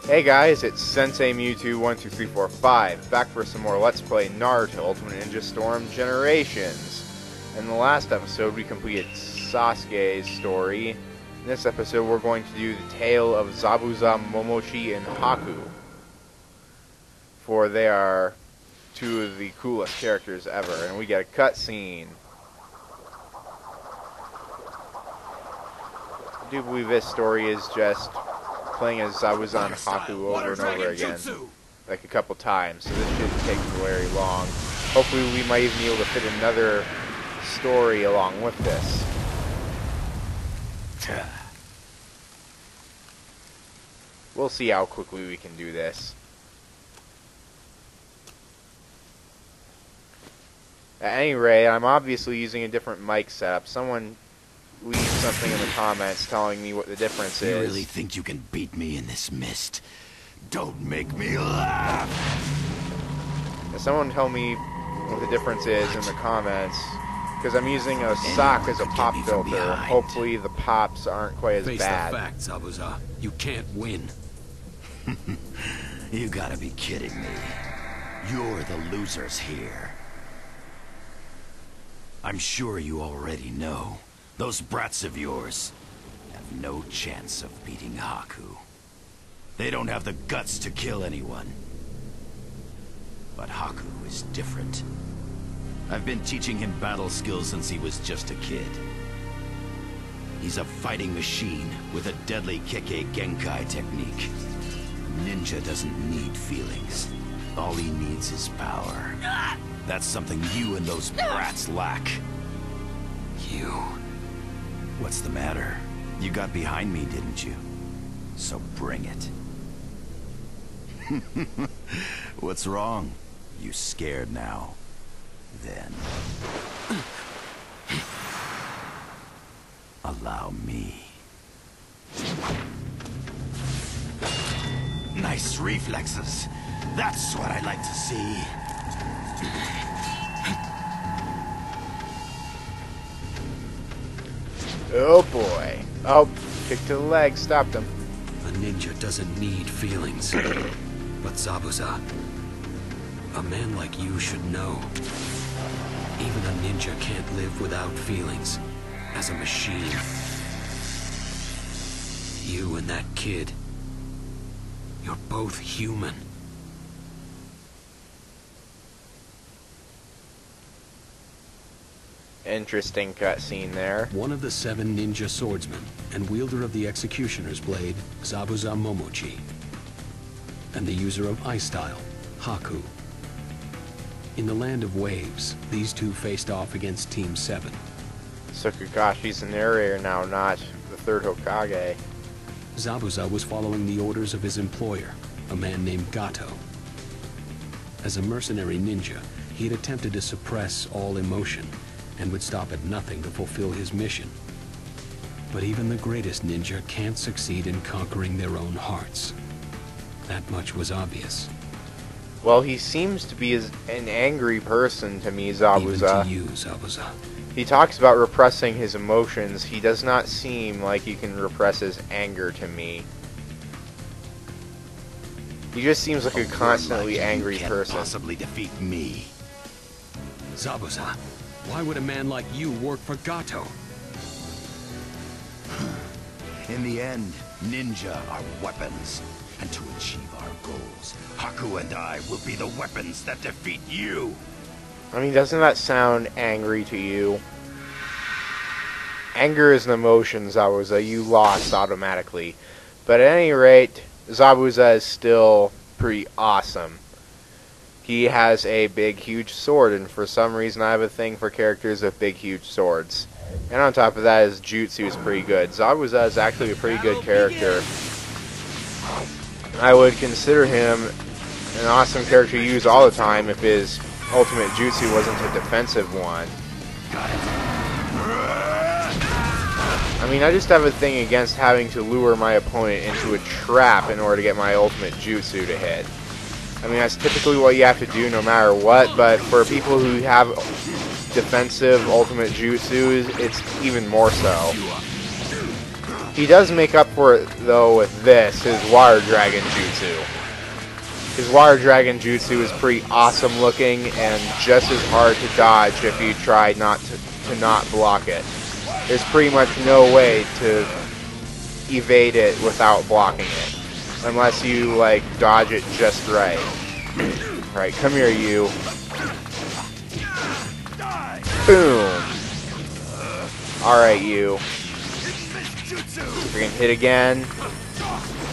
Hey guys, it's Sensei Mewtwo12345, back for some more Let's Play Naruto Ultimate Ninja Storm Generations. In the last episode we completed Sasuke's story. In this episode we're going to do the tale of Zabuza, Momochi, and Haku. For they are two of the coolest characters ever, and we get a cutscene. I do believe this story is just playing as Zabuza and Haku over and over again, like a couple times, so this shouldn't take very long. Hopefully we might even be able to fit another story along with this. We'll see how quickly we can do this. At any rate, I'm obviously using a different mic setup. Someone leave something in the comments telling me what the difference is. You really think you can beat me in this mist? Don't make me laugh! Now, someone tell me what the difference is in the comments, because I'm using a sock as a pop filter. Hopefully the pops aren't quite as bad. Face the facts, Zabuza. You can't win. You gotta be kidding me. You're the losers here. I'm sure you already know. Those brats of yours have no chance of beating Haku. They don't have the guts to kill anyone. But Haku is different. I've been teaching him battle skills since he was just a kid. He's a fighting machine with a deadly Kekkei Genkai technique. Ninja doesn't need feelings. All he needs is power. That's something you and those brats lack. You... What's the matter? You got behind me, didn't you? So bring it. What's wrong? You scared now? Then... allow me. Nice reflexes. That's what I like to see. Oh boy. Oh, kick to the leg, stopped him. A ninja doesn't need feelings. But Zabuza, a man like you should know. Even a ninja can't live without feelings. As a machine. You and that kid, you're both human. Interesting cutscene there. One of the 7 ninja swordsmen and wielder of the Executioner's Blade, Zabuza Momochi. And the user of Ice Style, Haku. In the Land of Waves, these two faced off against Team 7. So Kakashi's the narrator now, not the third Hokage. Zabuza was following the orders of his employer, a man named Gato. As a mercenary ninja, he had attempted to suppress all emotion and would stop at nothing to fulfill his mission. But even the greatest ninja can't succeed in conquering their own hearts. That much was obvious. Well, he seems to be an angry person to me, Zabuza. Even to you, Zabuza. He talks about repressing his emotions. He does not seem like he can repress his anger to me. He just seems like a constantly angry person. Can't possibly defeat me. Zabuza, why would a man like you work for Gato? In the end, ninja are weapons. And to achieve our goals, Haku and I will be the weapons that defeat you. I mean, doesn't that sound angry to you? Anger is an emotion, Zabuza. You lost automatically. But at any rate, Zabuza is still pretty awesome. He has a big, huge sword, and for some reason I have a thing for characters with big, huge swords. And on top of that, his jutsu is pretty good. Zabuza is actually a pretty good character. I would consider him an awesome character to use all the time if his ultimate jutsu wasn't a defensive one. I mean, I just have a thing against having to lure my opponent into a trap in order to get my ultimate jutsu to hit. I mean, that's typically what you have to do no matter what, but for people who have defensive ultimate jutsu, it's even more so. He does make up for it, though, with this, his Water Dragon Jutsu. His Water Dragon Jutsu is pretty awesome looking and just as hard to dodge if you try not to not block it. There's pretty much no way to evade it without blocking it. Unless you, like, dodge it just right. Right, come here, you. Boom! Alright, you. Freaking hit again.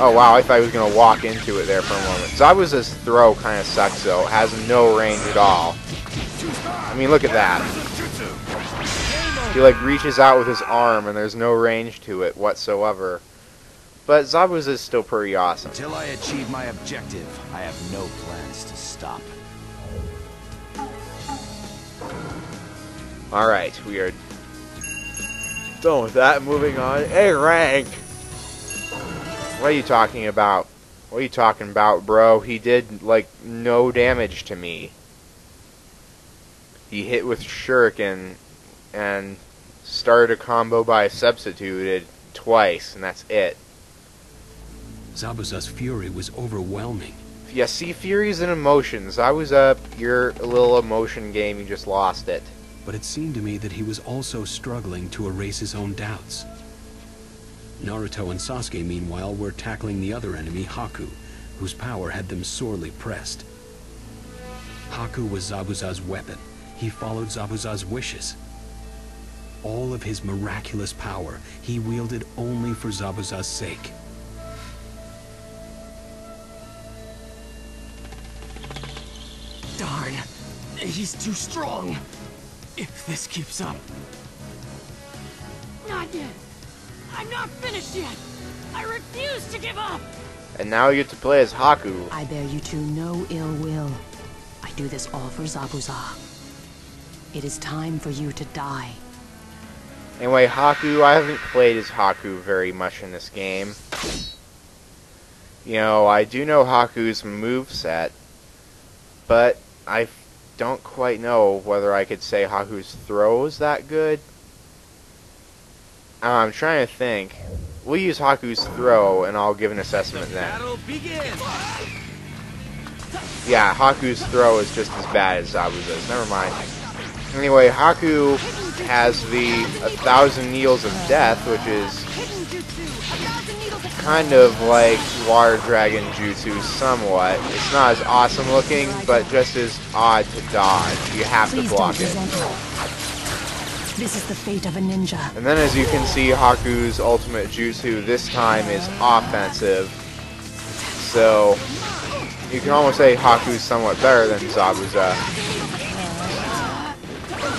Oh wow, I thought he was going to walk into it there for a moment. Zabuza's throw kind of sucks though. It has no range at all. I mean, look at that. He like reaches out with his arm and there's no range to it whatsoever. But Zabuza is still pretty awesome. Until I achieve my objective, I have no plans to stop. Alright, we are done with that. Moving on. A rank! What are you talking about? What are you talking about, bro? He did, like, no damage to me. He hit with Shuriken and started a combo by substituted twice, and that's it. Zabuza's fury was overwhelming. Yeah, see, furies and emotions. I was up your little emotion game, you just lost it. But it seemed to me that he was also struggling to erase his own doubts. Naruto and Sasuke, meanwhile, were tackling the other enemy, Haku, whose power had them sorely pressed. Haku was Zabuza's weapon. He followed Zabuza's wishes. All of his miraculous power he wielded only for Zabuza's sake. Darn, he's too strong. If this keeps up. Not yet. I'm not finished yet. I refuse to give up. And now you get to play as Haku. I bear you two no ill will. I do this all for Zabuza. It is time for you to die. Anyway, Haku, I haven't played as Haku very much in this game. You know, I do know Haku's moveset, but I don't quite know whether I could say Haku's throw is that good. I'm trying to think. We'll use Haku's throw, and I'll give an assessment then. Yeah, Haku's throw is just as bad as Zabuza's. Never mind. Anyway, Haku has the 1,000 Needles of Death, which is kind of like Water Dragon Jutsu somewhat. It's not as awesome looking, but just as odd to dodge. You have to block it. This is the fate of a ninja. And then as you can see, Haku's ultimate jutsu this time is offensive. So, you can almost say Haku's somewhat better than Zabuza.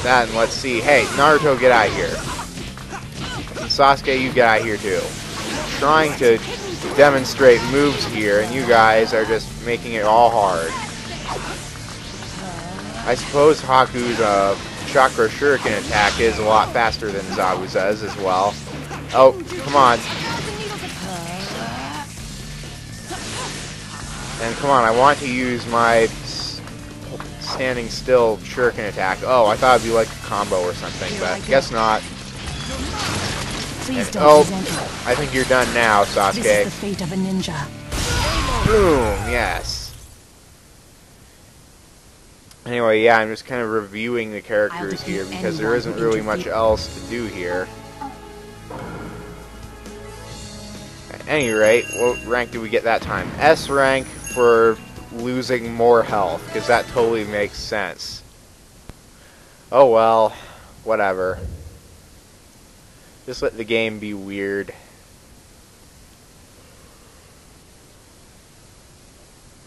That, and let's see. Hey, Naruto, get out of here. Sasuke, you get out of here too. I'm trying to demonstrate moves here, and you guys are just making it all hard. I suppose Haku's Chakra Shuriken attack is a lot faster than Zabuza's as well. Oh, come on. And come on, I want to use my standing still Shuriken attack. Oh, I thought it'd be like a combo or something, but guess not. And, oh, I think you're done now, Sasuke. This is the fate of a ninja. Boom, yes. Anyway, yeah, I'm just kind of reviewing the characters here because there isn't really much else to do here. At any rate, what rank did we get that time? S rank for losing more health, because that totally makes sense. Oh well, whatever. Just let the game be weird.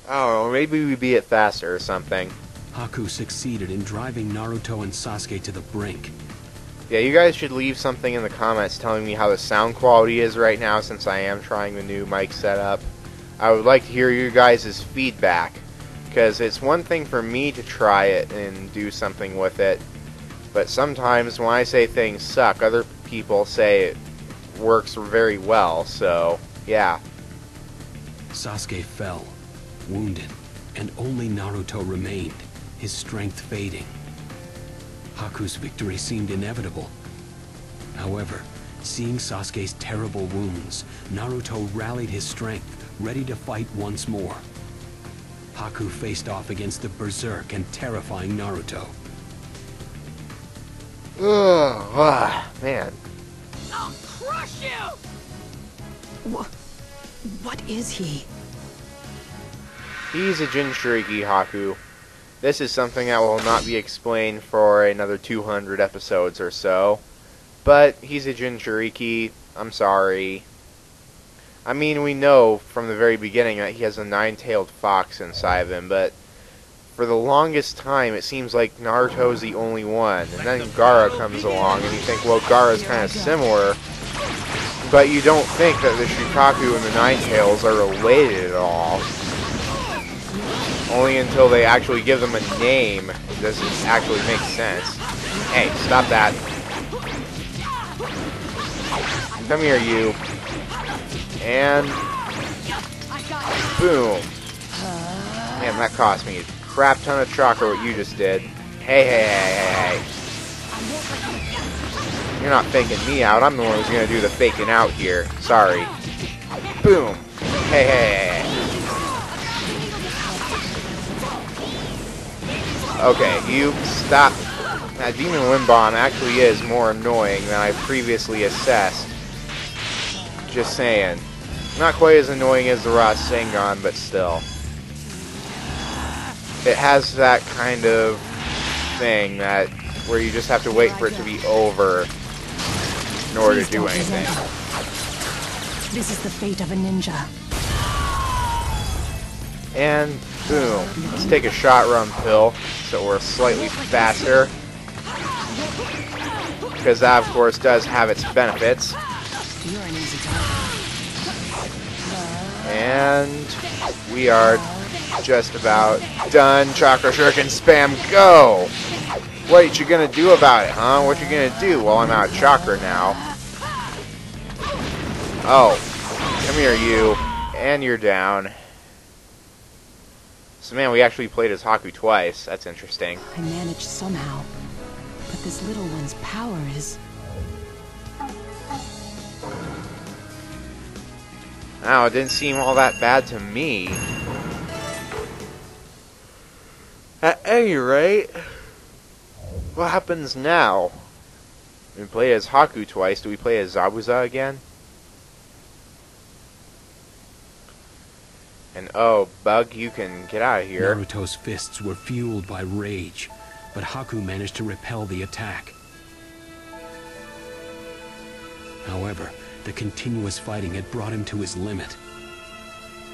I don't know, maybe we beat it faster or something. Haku succeeded in driving Naruto and Sasuke to the brink. Yeah, you guys should leave something in the comments telling me how the sound quality is right now, since I am trying the new mic setup. I would like to hear your guys' feedback, because it's one thing for me to try it and do something with it, but sometimes when I say things suck, other people say it works very well, so yeah. Sasuke fell, wounded, and only Naruto remained, his strength fading. Haku's victory seemed inevitable. However, Seeing Sasuke's terrible wounds, Naruto rallied his strength, ready to fight once more. Haku faced off against the berserk and terrifying Naruto. Ugh, man. I'll crush you! What is he? He's a Jinchuriki, Haku. This is something that will not be explained for another 200 episodes or so. But he's a Jinchuriki. I'm sorry. I mean, we know from the very beginning that he has a nine-tailed fox inside of him, but for the longest time it seems like Naruto's the only one. And then Gaara comes along and you think, well, Gaara's kind of similar. But you don't think that the Shukaku and the Nine-Tails are related at all. Only until they actually give them a name does it actually make sense. Hey, stop that. Come here, you. And boom. Man, that cost me a crap ton of chakra what you just did. Hey. You're not faking me out. I'm the one who's going to do the faking out here. Sorry. Boom. Hey. Okay, you stop. That Demon Wind Bomb actually is more annoying than I previously assessed. Just saying. Not quite as annoying as the Rasengan, but still. It has that kind of thing that where you just have to wait for it to be over in order to do anything. This is the fate of a ninja. And boom. Let's take a shot run pill so we're slightly faster. Because that, of course, does have its benefits. You're an easy target. And we are just about done. Chakra Shuriken spam, go! What you gonna do about it, huh? What you gonna do? Well, I'm out of chakra now. Oh. Come here, you. And you're down. So, man, we actually played as Haku twice. That's interesting. I managed somehow. But this little one's power is... Now, it didn't seem all that bad to me. At any rate, what happens now? We play as Haku twice. Do we play as Zabuza again? And oh, Bug, you can get out of here. Naruto's fists were fueled by rage, but Haku managed to repel the attack. However, the continuous fighting had brought him to his limit.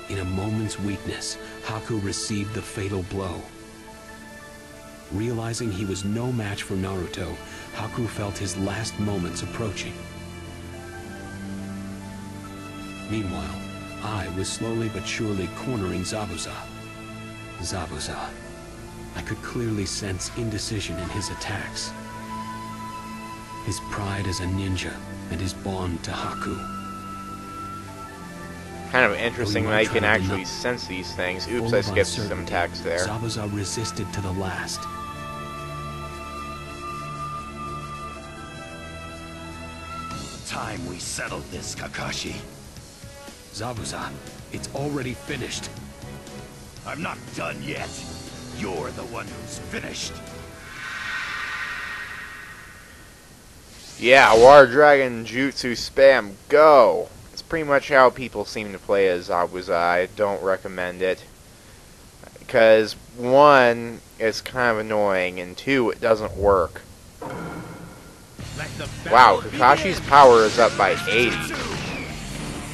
In a moment's weakness, Haku received the fatal blow. Realizing he was no match for Naruto, Haku felt his last moments approaching. Meanwhile, I was slowly but surely cornering Zabuza. Zabuza. I could clearly sense indecision in his attacks. His pride as a ninja and his bond to Haku. Kind of interesting that you can actually sense these things. Oops, I skipped some text there. Zabuza resisted to the last. Time we settled this, Kakashi. Zabuza, it's already finished. I'm not done yet. You're the one who's finished. Yeah, Water Dragon Jutsu spam, go! It's pretty much how people seem to play as Zabuza. I don't recommend it. Because, one, it's kind of annoying, and two, it doesn't work. Wow, Kakashi's power is up by 80.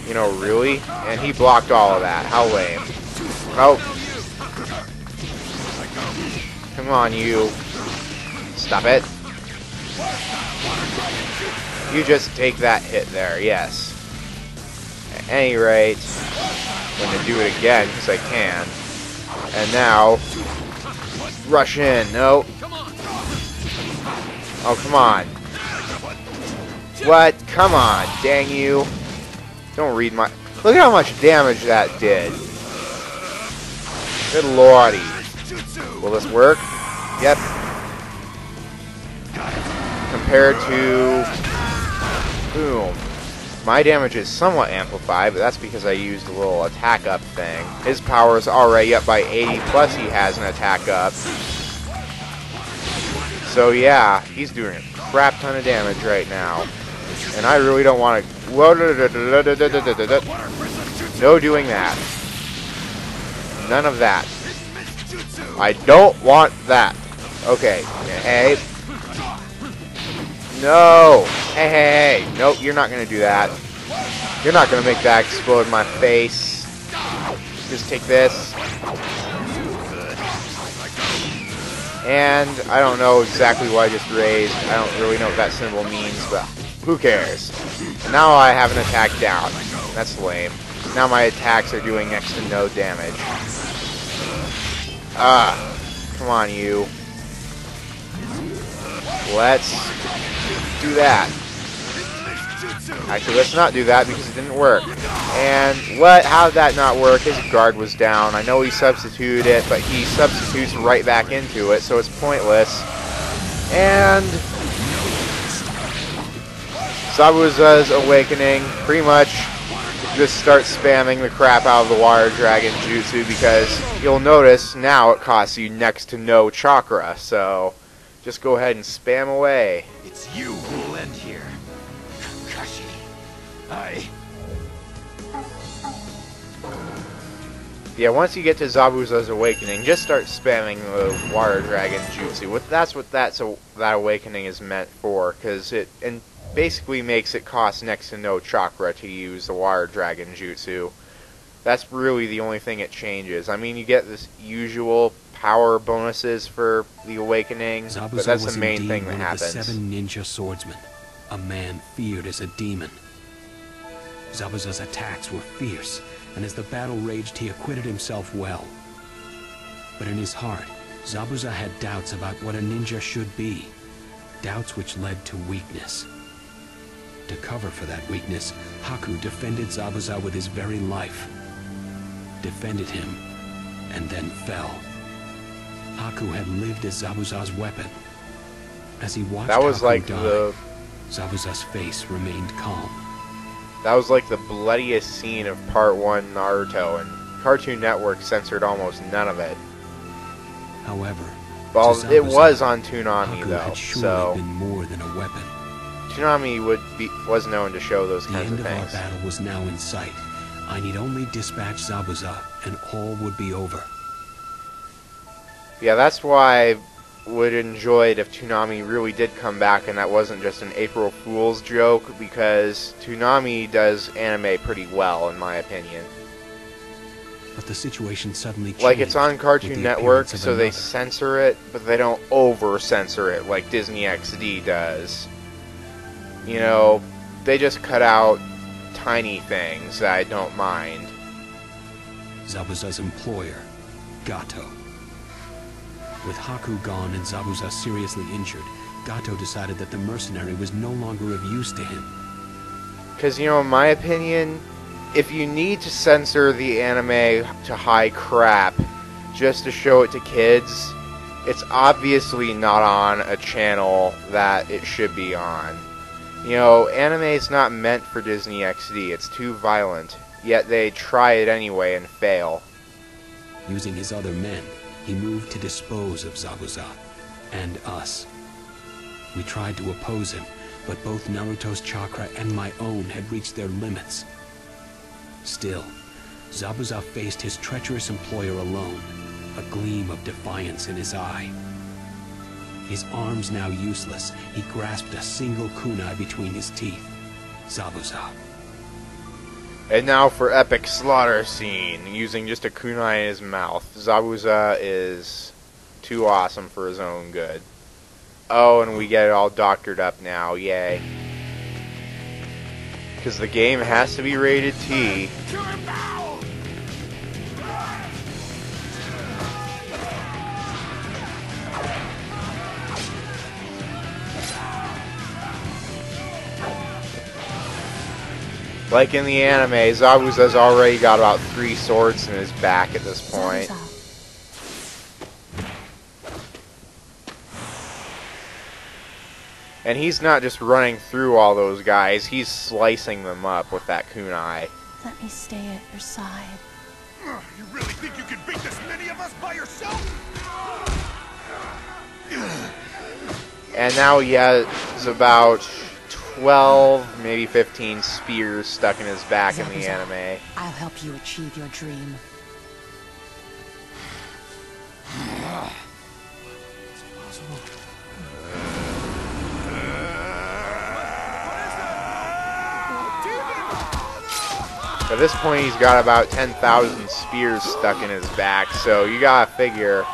You know, really? And he blocked all of that. How lame. Oh. Come on, you. Stop it. You just take that hit there, yes. At any rate, I'm going to do it again, because I can. And now, rush in. No. Oh, come on. What? Come on, dang you. Don't read my... Look at how much damage that did. Good lordy. Will this work? Yep. Compared to Boom. My damage is somewhat amplified, but that's because I used a little attack up thing. His power is already up by 80, plus he has an attack up. So yeah, he's doing a crap ton of damage right now. And I really don't want to... No doing that. None of that. I don't want that. Okay. Hey. No. Hey, hey, hey. Nope, you're not going to do that. You're not going to make that explode in my face. Just take this. And I don't know exactly what I just raised. I don't really know what that symbol means, but who cares? Now I have an attack down. That's lame. Now my attacks are doing next to no damage. Come on, you. Let's do that. Actually, let's not do that because it didn't work. And what? How did that not work? His guard was down. I know he substituted it, but he substitutes right back into it, so it's pointless. And Zabuza's awakening pretty much just start spamming the crap out of the Water Dragon Jutsu, because you'll notice now it costs you next to no chakra, so just go ahead and spam away. It's you who will end here. Kakashi. Yeah, once you get to Zabuza's awakening, just start spamming the Water Dragon Jutsu. That's what that awakening is meant for, because it basically makes it cost next to no chakra to use the Water Dragon Jutsu. That's really the only thing it changes. I mean, you get this usual power bonuses for the awakening, Zabuza but that's was the main indeed thing that one happens. of the 7 ninja swordsmen, a man feared as a demon. Zabuza's attacks were fierce, and as the battle raged, he acquitted himself well. But in his heart, Zabuza had doubts about what a ninja should be, doubts which led to weakness. To cover for that weakness, Haku defended Zabuza with his very life. Defended him, and then fell. Haku had lived as Zabuza's weapon. As he watched That was Haku like die, Zabuza's face remained calm. That was like the bloodiest scene of Part 1 Naruto, and Cartoon Network censored almost none of it. However, Well, to it Zabuza, was on Toonami Haku though, had surely so been more than a weapon. Toonami was known to show those The kinds end of of our things. battle was now in sight. I need only dispatch Zabuza, and all would be over. Yeah, that's why I would enjoy it if Toonami really did come back and that wasn't just an April Fool's joke, because Toonami does anime pretty well, in my opinion. But the situation suddenly changed. Like, it's on with Cartoon the Network, appearance of so they another. censor it, but they don't over-censor it like Disney XD does. You know, they just cut out tiny things that I don't mind. Zabuza's employer, Gato. With Haku gone and Zabuza seriously injured, Gato decided that the mercenary was no longer of use to him. Because, you know, in my opinion, if you need to censor the anime to high crap just to show it to kids, it's obviously not on a channel that it should be on. You know, anime is not meant for Disney XD. It's too violent. Yet they try it anyway and fail. Using his other men, he moved to dispose of Zabuza and us. We tried to oppose him, but both Naruto's chakra and my own had reached their limits. Still, Zabuza faced his treacherous employer alone, a gleam of defiance in his eye. His arms now useless, he grasped a single kunai between his teeth. Zabuza. And now for epic slaughter scene, using just a kunai in his mouth. Zabuza is too awesome for his own good. Oh, and we get it all doctored up now, yay. Because the game has to be rated T. Like in the anime, Zabuza's already got about 3 swords in his back at this point. Zabuza. And he's not just running through all those guys, he's slicing them up with that kunai. Let me stay at your side. You really think you can beat this many of us by yourself? And now he has about 12, maybe 15 spears stuck in his back in the Zabuza, anime. I'll help you achieve your dream. At this point, he's got about 10,000 spears stuck in his back, so you gotta figure.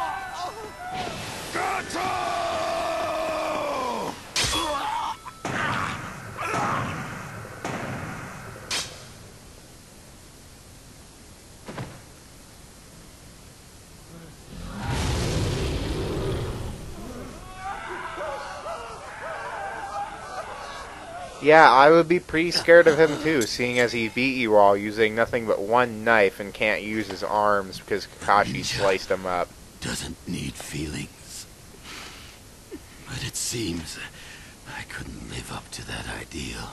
Yeah, I would be pretty scared of him too, seeing as he beat you all using nothing but one knife and can't use his arms because Kakashi sliced him up. Doesn't need feelings. But it seems I couldn't live up to that ideal.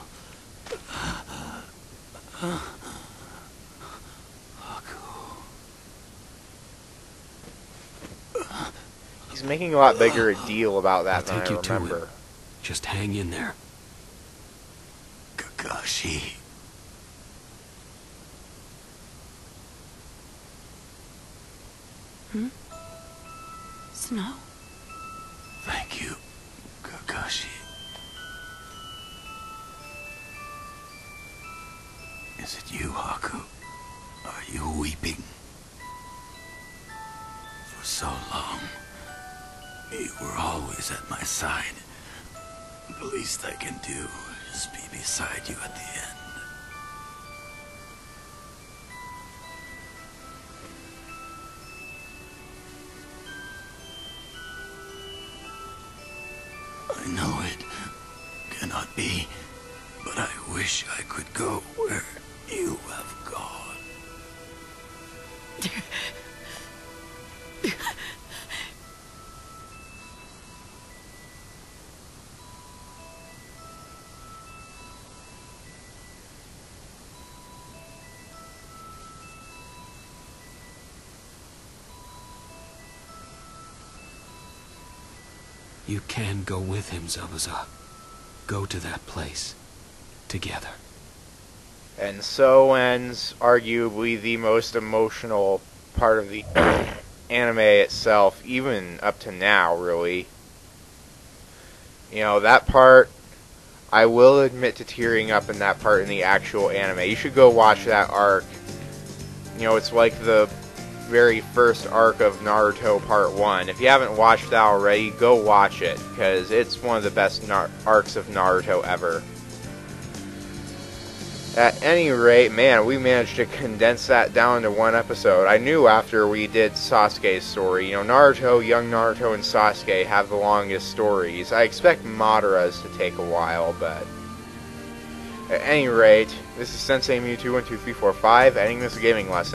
He's making a lot bigger a deal about that than I'll take I you to him. remember. Just hang in there. Kakashi. Snow? Thank you, Kakashi. Is it you, Haku? Are you weeping? For so long, you were always at my side. The least I can do is be beside you at the end. I know it cannot be, but I wish I could go where you have gone. You can go with him, Zabuza. Go to that place. Together. And so ends arguably the most emotional part of the anime itself, even up to now, really. You know, that part, I will admit to tearing up in that part in the actual anime. You should go watch that arc. You know, it's like the very first arc of Naruto Part 1. If you haven't watched that already, go watch it, because it's one of the best arcs of Naruto ever. At any rate, man, we managed to condense that down to one episode. I knew after we did Sasuke's story, you know, Naruto, young Naruto, and Sasuke have the longest stories. I expect Madara's to take a while, but at any rate, this is Sensei Mew 2123445, ending this gaming lesson.